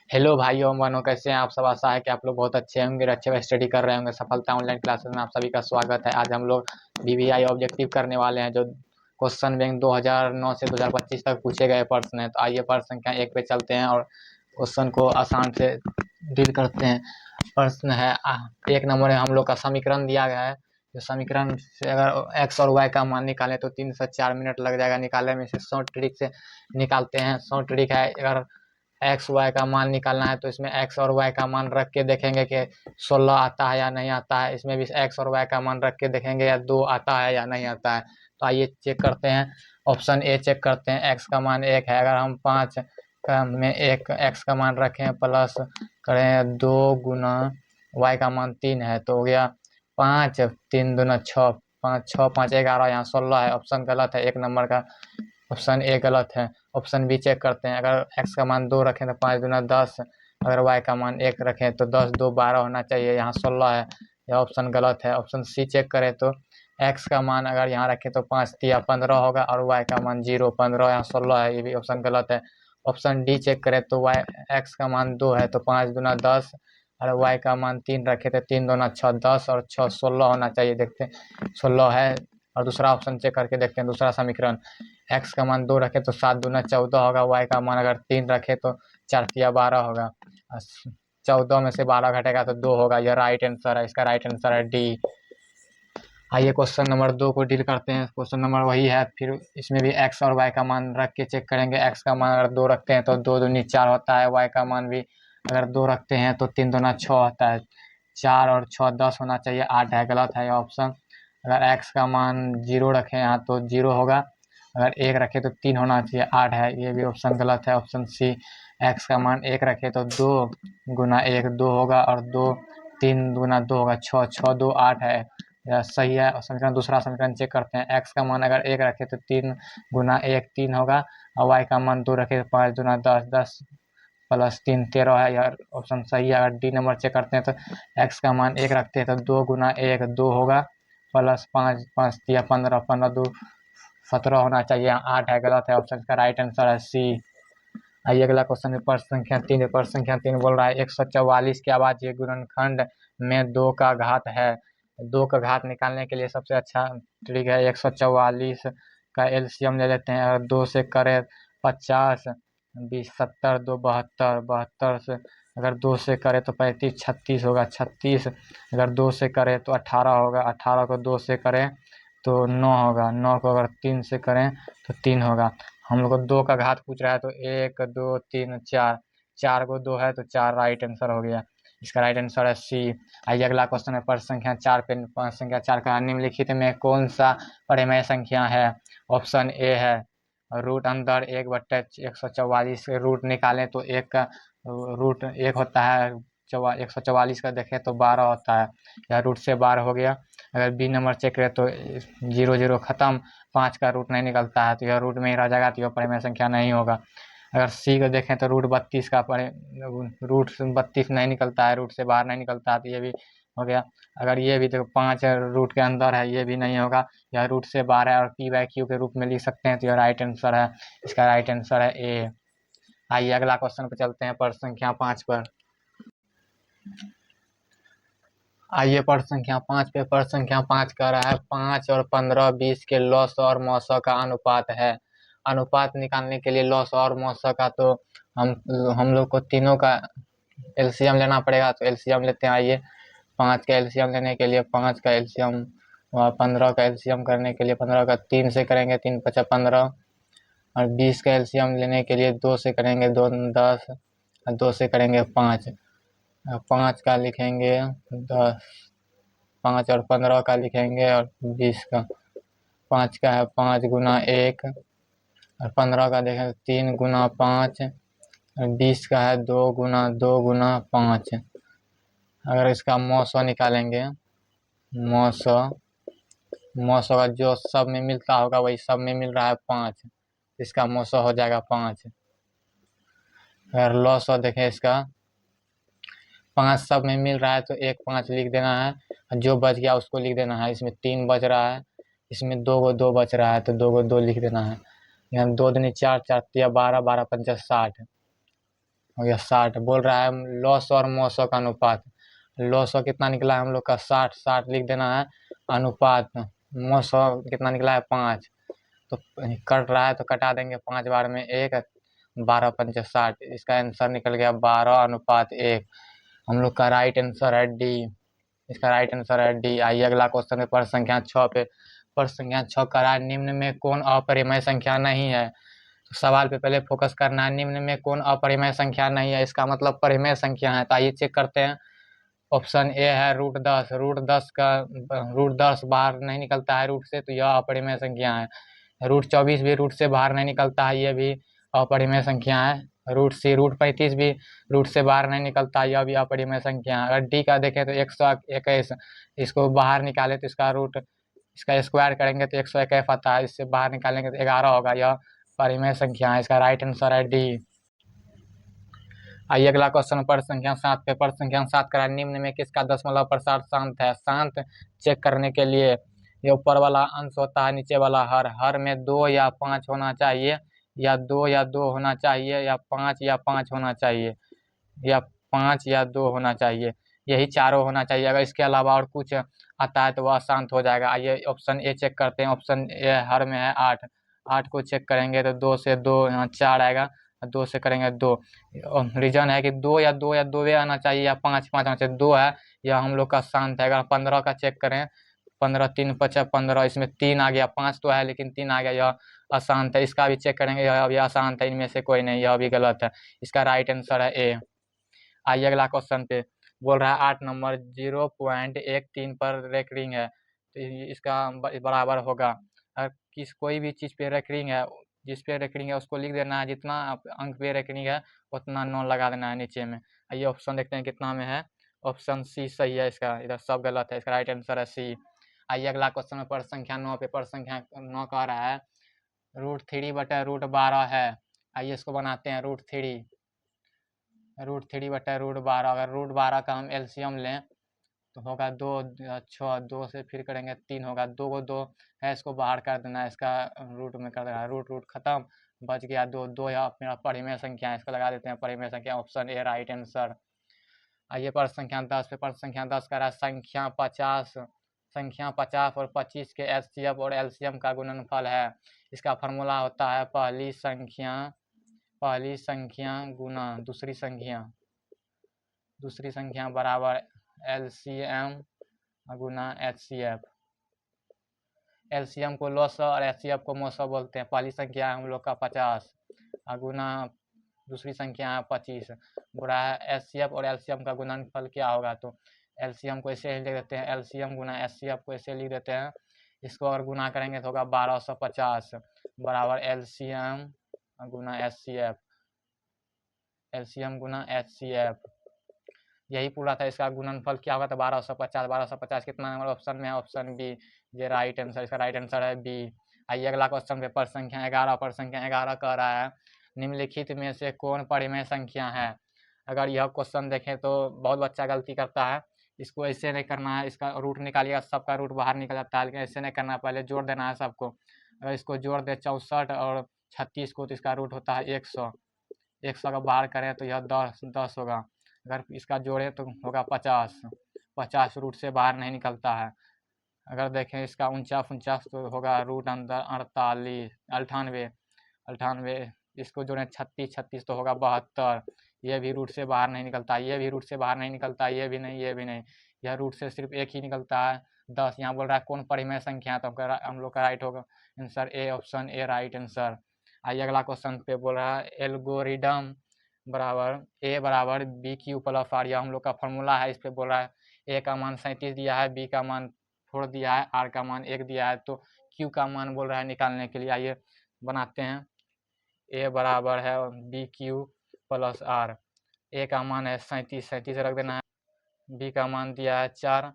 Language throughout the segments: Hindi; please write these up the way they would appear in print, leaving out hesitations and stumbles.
हेलो भाइयों बहनों, कैसे हैं आप सब। आशा है कि आप लोग बहुत अच्छे होंगे, अच्छे से स्टडी कर रहे होंगे। सफलता ऑनलाइन क्लासेस में आप सभी का स्वागत है। आज हम लोग बीबीआई ऑब्जेक्टिव करने वाले हैं, जो क्वेश्चन बैंक 2009 से 2025 तक पूछे गए प्रश्न हैं। तो आइए प्रश्न संख्या 1 पे चलते हैं और क्वेश्चन को आसान से डील करते हैं। प्रश्न है 1 नंबर है, हम लोग का समीकरण दिया गया है। जो समीकरण से अगर एक्स और वाई का मान निकालें तो 3 से 4 मिनट लग जाएगा निकालने में। से शॉर्ट ट्रिक से निकालते हैं। शॉर्ट ट्रिक है, अगर एक्स वाई का मान निकालना है तो इसमें एक्स और वाई का मान रख के देखेंगे कि 16 आता है या नहीं आता है। इसमें भी एक्स और वाई का मान रख के देखेंगे या 2 आता है या नहीं आता है। तो आइए चेक करते हैं। ऑप्शन ए चेक करते हैं। एक्स का मान 1 है, अगर हम 5 में एक एक्स का मान रखें प्लस करें 2 गुना वाई का मान 3 है तो हो गया 5, 3 दूना 6, 5 6 5 11, यहाँ 16 है। ऑप्शन गलत है, 1 नंबर का ऑप्शन ए गलत है। ऑप्शन बी चेक करते हैं। अगर एक्स का मान 2 रखें तो 5 दूना 10, अगर वाई का मान 1 रखें तो 10 2 12 होना चाहिए, यहाँ 16 है। यह ऑप्शन गलत है। ऑप्शन सी चेक करें तो एक्स का मान अगर यहाँ रखें तो 5 तिया 15 होगा और वाई का मान 0 15, यहाँ 16 है, ये भी ऑप्शन गलत है। ऑप्शन डी चेक करें तो वाई एक्स का मान 2 है तो 5 दूना 10, और वाई का मान 3 रखे तो 3 दूना 6 10 और 6 16 होना चाहिए। देखते हैं 16 है। और दूसरा ऑप्शन चेक करके देखते हैं। दूसरा समीकरण, एक्स का मान 2 रखे तो 7 दूना 14 होगा, वाई का मान अगर 3 रखे तो 4 तिया 12 होगा, 14 में से 12 घटेगा तो 2 होगा। यह राइट आंसर है, इसका राइट आंसर है डी। आइए क्वेश्चन नंबर 2 को डील करते हैं। क्वेश्चन नंबर वही है, फिर इसमें भी एक्स और वाई का मान रख के चेक करेंगे। एक्स का मान अगर 2 रखते हैं तो 2 दूनी 4 होता है। वाई का मान भी अगर 2 रखते हैं तो 3 दूना 6 होता है। 4 और 6 10 होना चाहिए, 8 है, गलत है यह ऑप्शन। अगर एक्स का मान 0 रखें यहाँ तो 0 होगा, अगर 1 रखे तो 3 होना चाहिए, 8 है, ये भी ऑप्शन गलत है। ऑप्शन सी, एक्स का मान 1 रखे तो 2 गुना 1 2 होगा और 2 3 गुना 2 होगा, 6 6 2 8 है, यह सही है। समीकरण दूसरा समीकरण चेक करते हैं। एक्स का मान अगर 1 रखे तो 3 गुना 1 3 होगा, और वाई का मान 2 रखे तो 5 दूना 10 10 प्लस 3 13 है, यह ऑप्शन सही है। अगर डी नंबर चेक करते हैं तो एक्स का मान 1 रखते हैं तो 2 गुना 1 2 होगा, प्लस 5 5 तिया 15 15 2 17 होना चाहिए, 8 है, गलत है। ऑप्शन का राइट आंसर है सी। आइए अगला क्वेश्चन है प्रश्न संख्या 3। प्रश्न संख्या 3 बोल रहा है 144 के अभाज्य गुणनखंड में 2 का घात है। 2 का घात निकालने के लिए सबसे अच्छा ट्रिक है 144 का एलसीएम ले लेते हैं। अगर 2 से करें 50, 20 70 2 72, 72 से अगर 2 से करें तो 35 36 होगा, 36 अगर 2 से करें तो 18 होगा, 18 को 2 से करें तो 9 होगा, 9 को अगर 3 से करें तो 3 होगा। हम लोग को 2 का घात पूछ रहा है तो 1 2 3 4, 4 को 2 है तो 4 राइट आंसर हो गया, इसका राइट आंसर है सी। आइए अगला क्वेश्चन है प्रश्न संख्या 4 पे। प्रश्न संख्या 4 का निम्नलिखित में कौन सा परिमेय संख्या है। ऑप्शन ए है रूट अंदर 1/144, रूट निकालें तो एक का रूट 1 होता है, 144 का देखें तो 12 होता है, यह रूट से 12 हो गया। अगर बी नंबर चेक करें तो 0 0 खत्म, 5 का रूट नहीं निकलता है तो यह रूट में ही रह जाएगा, तो यह परिमेय संख्या नहीं होगा। अगर सी को देखें तो रूट 32 का रूट 32 नहीं निकलता है, रूट से बाहर नहीं निकलता है, तो ये भी हो गया। अगर ये भी देखो 5 रूट के अंदर है, ये भी नहीं होगा, यह रूट से बाहर है और पी बाई क्यू के रूप में लिख सकते हैं, तो यह राइट आंसर है, इसका राइट आंसर है ए। आइए अगला क्वेश्चन पे चलते हैं, प्रश्न संख्या 5 पर। आइए प्रश्न संख्या 5 पे। प्रश्न संख्या 5 कह रहा है 5 और 15 20 के लॉस और मौसा का अनुपात है। अनुपात निकालने के लिए लॉस और मौसा का तो हम लोग को तीनों का एलसीएम लेना पड़ेगा, तो एलसीएम लेते हैं। आइए 5 का एलसीएम लेने के लिए 5 का एलसीएम, 15 का एलसीएम करने के लिए 15 का 3 से करेंगे, 3 5 15, और 20 का एलसीएम लेने के लिए 2 से करेंगे, 2 10, 2 से करेंगे 5, 5 का लिखेंगे 10, 5 और 15 का लिखेंगे और 20 का। 5 का है 5 गुना 1 और 15 का देखें 3 गुना 5 और 20 का है 2 गुना 2 गुना 5। अगर इसका मौसा निकालेंगे, मौसा का जो सब में मिलता होगा वही सब में मिल रहा है 5, इसका मौसा हो जाएगा 5। अगर लॉस देखें इसका 5 सब में मिल रहा है तो 1 5 लिख देना है, जो बच गया उसको लिख देना है। इसमें 3 बच रहा है, इसमें 2 को 2 बच रहा है तो 2 को 2 लिख देना है। यहाँ 2 दूनी 4, 4 तिया 12, 12 पंचा 60, हो गया 60। बोल रहा है लॉस और मोसो का अनुपात। लॉस कितना निकला है हम लोग का 60, 60 लिख देना है। अनुपात मोसो कितना निकला है 5। तो कट रहा है तो कटा देंगे 5 बार में 1, 12 पंचे 60। इसका आंसर निकल गया 12:1। हम लोग का राइट आंसर है डी। इसका राइट आंसर है डी। आइए अगला क्वेश्चन है प्रश्न संख्या 6 पे। प्रश्न संख्या 6 कह रहा है निम्न में कौन अपरिमेय संख्या नहीं है। तो सवाल पे पहले फोकस करना है, निम्न में कौन अपरिमेय संख्या नहीं है, इसका मतलब परिमेय संख्या है। तो आइए चेक करते हैं। ऑप्शन ए है √10। √10 बाहर नहीं निकलता है रूट से, तो यह अपरिमेय संख्या है। √24 भी रूट से बाहर नहीं निकलता है, यह भी अपरिमेय संख्या है। √35 भी रूट से बाहर नहीं निकलता, यह भी अपरिमेय संख्या है। अगर डी का देखें तो 121, इसको बाहर निकाले तो इसका स्क्वायर करेंगे तो 121 आता है, इससे बाहर निकालेंगे तो 11 होगा। यह परिमेय संख्या है। इसका राइट आंसर है डी। आइए अगला क्वेश्चन प्रश्न संख्या 7 पे। प्रश्न संख्या 7 करा निम्न में किसका दशमलव प्रसार शांत है। शांत चेक करने के लिए ये ऊपर वाला अंश होता है, नीचे वाला हर में 2 या 5 होना चाहिए, या 2 या 2 होना चाहिए, या 5 या 5 होना चाहिए, या 5 या 2 होना चाहिए। यही चारों होना चाहिए। अगर इसके अलावा और कुछ आता है तो वह अशांत हो जाएगा। आइए ऑप्शन ए चेक करते हैं। ऑप्शन ए हर में है 8। 8 को चेक करेंगे तो 2 से 2 यहाँ 4 आएगा, 2 से करेंगे 2। रीजन है कि 2 या 2 या 2 आना चाहिए, या 5 5 आना चाहिए। 2 है, यह हम लोग का शांत है। अगर 15 का चेक करें, 15 3 5 15, इसमें 3 आ गया। 5 तो है लेकिन 3 आ गया, यह अशांत है। इसका भी चेक करेंगे, यह भी अशांत है। इनमें से कोई नहीं, यह भी गलत है। इसका राइट आंसर है ए। आइए अगला क्वेश्चन पे। बोल रहा है 8 नंबर 0.13 पर रेकरिंग है, तो इसका बराबर होगा। कोई भी चीज़ पे रेकरिंग है, जिस पे रेकरिंग है उसको लिख देना है, जितना अंक पे रेकरिंग है उतना 9 लगा देना है नीचे में। आइए ऑप्शन देखते हैं कितना में है। ऑप्शन सी सही है। इसका इधर सब गलत है, इसका राइट आंसर है सी। आइए अगला क्वेश्चन में प्रश्न संख्या 9 पे। प्रश्न संख्या 9 कह रहा है √3/√12 है। आइए इसको बनाते हैं √3 √3/√12। अगर √12 का हम एलसीएम लें तो होगा 2 6, 2 से फिर करेंगे 3 होगा। 2 को 2 है, इसको बाहर कर देना है, इसका रूट में कर देना है। रूट खत्म, बच गया 2। 2 या मेरा परिमेय संख्या है, इसको लगा देते हैं परिमेय संख्या। Option A right answer. आइए प्रश्न संख्या 10 पे। प्रश्न संख्या 10 का संख्या 50 और 25 के एचसीएफ और एलसीएम का गुणनफल है। इसका फॉर्मूला होता है पहली संख्या गुना दूसरी संख्या बराबर एलसीएम गुना एचसीएफ। एलसीएम को लॉस और एचसीएफ को मोसो बोलते हैं। पहली संख्या है हम लोग का 50 गुना दूसरी संख्या है 25। बुरा है एचसीएफ और एलसीएम का गुणनफल क्या होगा, तो एलसीएम को ऐसे लिख देते हैं, एलसीएम गुना एचसीएफ को ऐसे लिख देते हैं। इसको अगर गुना करेंगे तो होगा 1250 बराबर एलसीएम गुना एचसीएफ। एलसीएम गुना एचसीएफ यही पूरा था। इसका गुणनफल क्या होगा, तो 1250। 1250 कितना नंबर ऑप्शन में है, ऑप्शन बी। ये राइट आंसर, इसका राइट आंसर है बी। आइए अगला क्वेश्चन पे। प्रश्न संख्या 11। प्रश्न संख्या 11 कह रहा है निम्नलिखित में से कौन परिमेय संख्या है। अगर यह क्वेश्चन देखें तो बहुत बच्चा गलती करता है। इसको ऐसे नहीं करना है, इसका रूट निकालिएगा, सबका रूट बाहर निकल जाता है, लेकिन ऐसे नहीं करना, पहले जोड़ देना है सबको। अगर इसको जोड़ दे 64 और 36 को, तो इसका रूट होता है 100। 100 का बाहर करें तो यह 10 होगा। अगर इसका जोड़े तो होगा 50। 50 रूट से बाहर नहीं निकलता है। अगर देखें इसका 49 तो होगा रूट अंदर 98। इसको जोड़ें 36 तो होगा 72। ये भी रूट से बाहर नहीं निकलता, ये भी रूट से बाहर नहीं निकलता, ये भी नहीं, ये भी नहीं। यह रूट से सिर्फ एक ही निकलता है 10। यहाँ बोल रहा है कौन परिमेय संख्या है, तो हम लोग का राइट होगा answer A. Option A right answer. आइए अगला क्वेश्चन पे। बोल रहा है एल्गोरिदम बराबर ए बराबर बी क्यू प्लस आर, यह हम लोग का फॉर्मूला है। इस पर बोल रहा है ए का मान 37 दिया है, बी का मान 4 दिया है, आर का मान 1 दिया है, तो क्यू का मान बोल रहा है निकालने के लिए। आइए बनाते हैं। ए बराबर है बी क्यू प्लस आर। ए का मान है 37 रख देना है, बी का मान दिया है 4।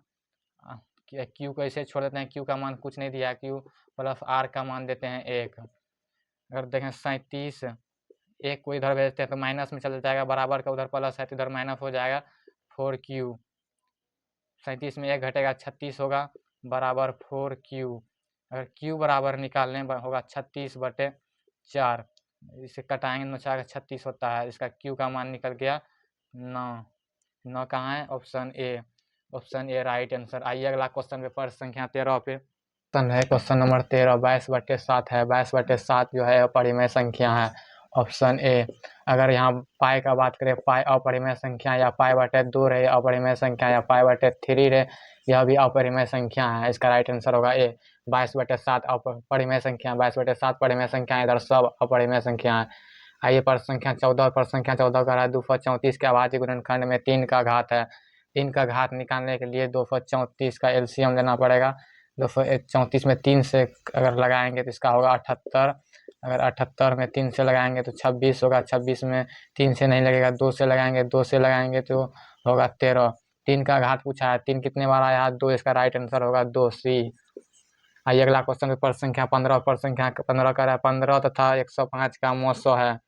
क्यू को ऐसे छोड़ देते हैं, क्यू का मान कुछ नहीं दिया है, क्यू प्लस आर का मान देते हैं 1। अगर देखें 37, 1 को इधर भेजते हैं तो माइनस में चल जाएगा, बराबर का उधर प्लस है तो इधर माइनस हो जाएगा। 4Q 37 में 1 घटेगा 36 होगा बराबर 4Q। अगर Q बराबर निकालने होगा 36/4। इसे कटाएंगे 9 4 36 होता है। इसका क्यू का मान निकल गया 9। 9 कहाँ है? Option A right answer. आइए अगला क्वेश्चन पेपर संख्या 13 पे क्वेश्चन है। क्वेश्चन नंबर 13 22/7 है। 22/7 जो है अपरिमेय संख्या है। Option A. अगर यहाँ पाई का बात करें, पाई अपरिमेय संख्या या पाई/2 रहे अपरिमेय संख्या या पाई/3 रहे यह भी अपरिमेय संख्या है। इसका राइट आंसर होगा ए। 22/7 अपरिमेय संख्या, 22/7 परिमेय संख्या, इधर सब अपरिमेय संख्या है। आइए प्रश्न संख्या 14। प्रश्न संख्या 14 का रहा है 234 के अभाज्य गुणनखंड में 3 का घात है। 3 का घात निकालने के लिए 234 का एलसीएम लेना पड़ेगा। 234 में 3 से अगर लगाएंगे तो इसका होगा 78। अगर 78 में 3 से लगाएंगे तो 26 होगा। 26 में 3 से नहीं लगेगा, 2 से लगाएंगे। 2 से लगाएंगे तो होगा 13। 3 का घात पूछा है, 3 कितने बार आया है? 2। इसका राइट आंसर होगा 2 सी। आइए अगला क्वेश्चन पेपर संख्या 15। पर संख्या 15 का रहा है 15 तथा 105 का मौसो है।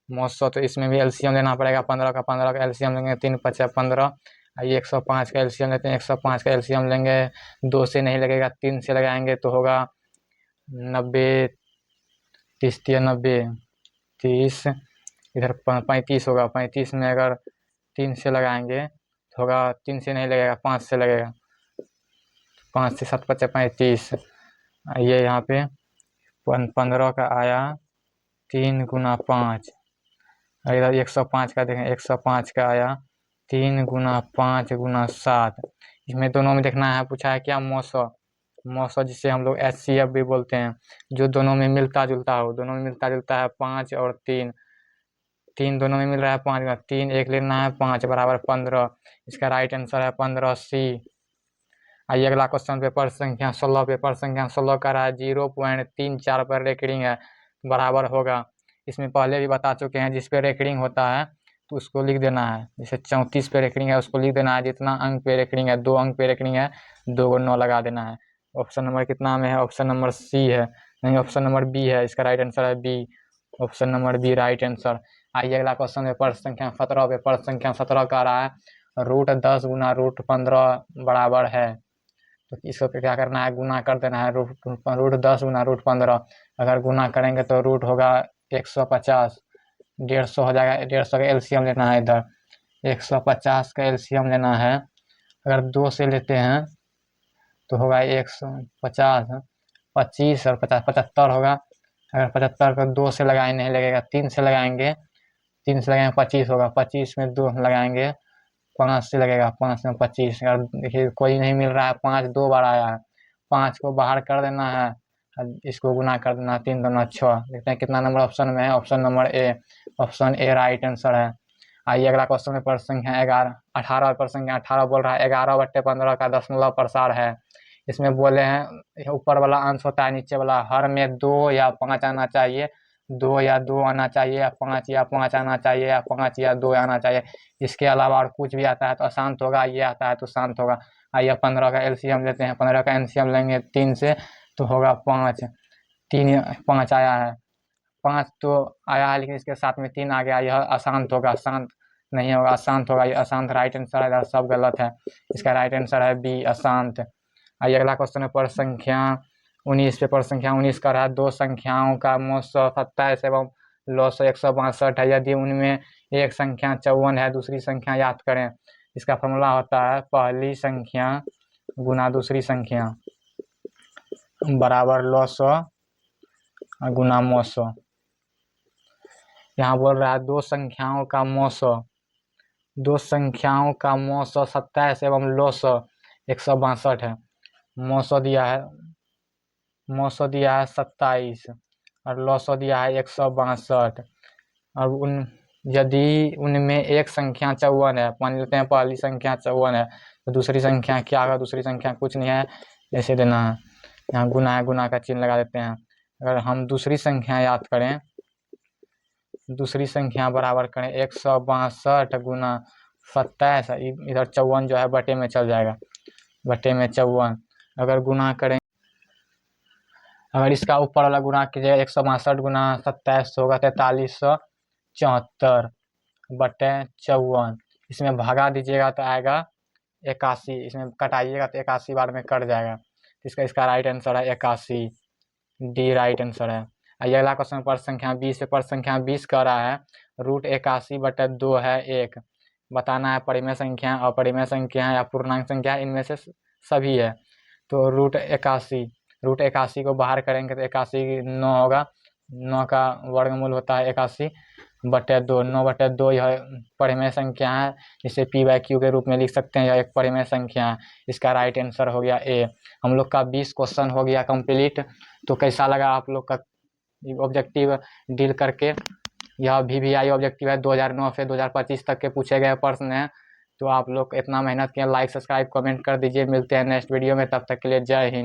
मौसो तो इसमें भी एलसीएम लेना पड़ेगा। 15 का एलसीएम लेंगे 3 × 5 = 15। आइए 105 का एलसीएम लेते हैं। 105 का एलसीएम लेंगे, 2 से नहीं लगेगा, 3 से लगाएंगे तो होगा 90। 30 × 90 30। इधर 35 होगा। 35 में अगर 3 से लगाएंगे तो होगा, 3 से नहीं लगेगा, 5 से लगेगा। 5 से 7 × 5 = 35। ये यहाँ पे 15 का आया 3 × 5। इधर 105 का देखें, 105 का आया 3 × 5 × 7। इसमें दोनों में देखना है, पूछा है क्या? मौसो जिसे हम लोग HCF भी बोलते हैं, जो दोनों में मिलता जुलता हो। दोनों में मिलता जुलता है 5 और 3। 3 दोनों में मिल रहा है 5 का, 3 एक लेना है, 5 = 15। इसका राइट आंसर है 15 सी। आइए अगला क्वेश्चन पेपर संख्या 16। पेपर संख्या 16 का रहा है 0.34 पर रेकरिंग है, बराबर होगा। इसमें पहले भी बता चुके हैं, जिस पे रेकरिंग होता है तो उसको लिख देना है। जैसे 34 पे रेकरिंग है उसको लिख देना है। जितना अंक पे रेकरिंग है, 2 अंक पे रेकरिंग है, 2 को 9 लगा देना है। ऑप्शन नंबर कितना में है? ऑप्शन नंबर सी है, नहीं ऑप्शन नंबर बी है। इसका राइट आंसर है B. Option number B right answer. आइए अगला क्वेश्चन पेपर संख्या 17। पेपर संख्या 17 का रहा है √10 × √15 बराबर है। तो इसको क्या करना है? गुना कर देना है। √10 × √15 अगर गुना करेंगे तो रूट होगा 150। 150 हो जाएगा। 150 का एलसीएम लेना है। इधर 150 का एलसीएम लेना है। अगर 2 से लेते हैं तो होगा 150, 25 और 50 75 होगा। अगर 75 को 2 से लगाए नहीं लगेगा, 3 से लगाएंगे। 3 से लगाएंगे 25 होगा। 25 में 2 लगाएंगे, 5 से लगेगा। 5 में 25। अगर देखिए कोई नहीं मिल रहा है, 5 2 बार आया है। 5 को बाहर कर देना है, इसको गुना कर देना है। 3 दूना 6। देखते हैं कितना नंबर ऑप्शन में है। Option number A. Option A right answer है। आइए अगला क्वेश्चन में पर संख्या 18 पर संख्या 18 बोल रहा है 11/15 का दशमलव प्रसार है। इसमें बोले हैं ऊपर वाला अंश होता है, नीचे वाला हर में 2 या 5 आना चाहिए। 2 या 2 आना चाहिए, या 5 आना चाहिए, या 5 या 2 आना चाहिए। इसके अलावा और कुछ भी आता है तो अशांत होगा, ये आता है तो शांत होगा। आइए 15 का एलसीएम लेते हैं। 15 का एलसीएम लेंगे 3 से तो होगा 5। 3 5 आया है। 5 तो आया है, लेकिन इसके साथ में 3 आ गया। यह अशांत होगा, शांत नहीं होगा, अशांत होगा। ये अशांत राइट आंसर है। सब गलत है। इसका राइट आंसर है बी अशांत। आइए अगला क्वेश्चन है पर संख्या 19। पेपर संख्या 19 का रहा 2 संख्याओं का मौसो 27 एवं लॉसो 162 है। यदि उनमें एक संख्या 54 है, दूसरी संख्या याद करें। इसका फॉर्मूला होता है पहली संख्या गुना दूसरी संख्या बराबर लॉसो गुना मौसो। यहाँ बोल रहा है 2 संख्याओं का मौसो। 2 संख्याओं का मौसो 27 एवं लॉसो 162 है। मौसो दिया है 27 और लॉसो दिया है 162। और यदि उनमें एक संख्या 54 है, मान लेते हैं पहली संख्या 54 है, तो दूसरी संख्या क्या होगा? दूसरी संख्या कुछ नहीं है, जैसे देना है। यहाँ गुना है, गुना का चिन्ह लगा देते हैं। अगर हम दूसरी संख्या याद करें, दूसरी संख्या बराबर करें 162 गुना 27। इधर 54 जो है बटे में चल जाएगा, बटे में 54। अगर गुना करें, अगर इसका ऊपर वाला गुना कीजिएगा 162 गुना 27 होगा 4374 बटे 54। इसमें भागा दीजिएगा तो आएगा 81। इसमें कटाइएगा तो 81 बार में कट जाएगा। इसका राइट आंसर है 81। डी राइट आंसर है। ये अगला क्वेश्चन पर संख्या 20 पे पर संख्या 20 कह रहा है √81/2 है 1। बताना है परिमेय संख्या, अपरिमेय संख्या या पूर्णांक संख्या, इनमें से सभी है। तो √81 को बाहर करेंगे तो 81 9 होगा, 9 का वर्गमूल होता है 81/2। 9/2 यह परिमेय संख्या है, इसे p/q के रूप में लिख सकते हैं। यह एक परिमेय संख्या है। इसका राइट आंसर हो गया ए। हम लोग का 20 क्वेश्चन हो गया कंप्लीट। तो कैसा लगा आप लोग का ऑब्जेक्टिव डील करके? यह VVI ऑब्जेक्टिव है, 2009 से 2025 तक के पूछे गए प्रश्न हैं। तो आप लोग इतना मेहनत किए, लाइक सब्सक्राइब कमेंट कर दीजिए। मिलते हैं नेक्स्ट वीडियो में, तब तक के लिए जय हिंद।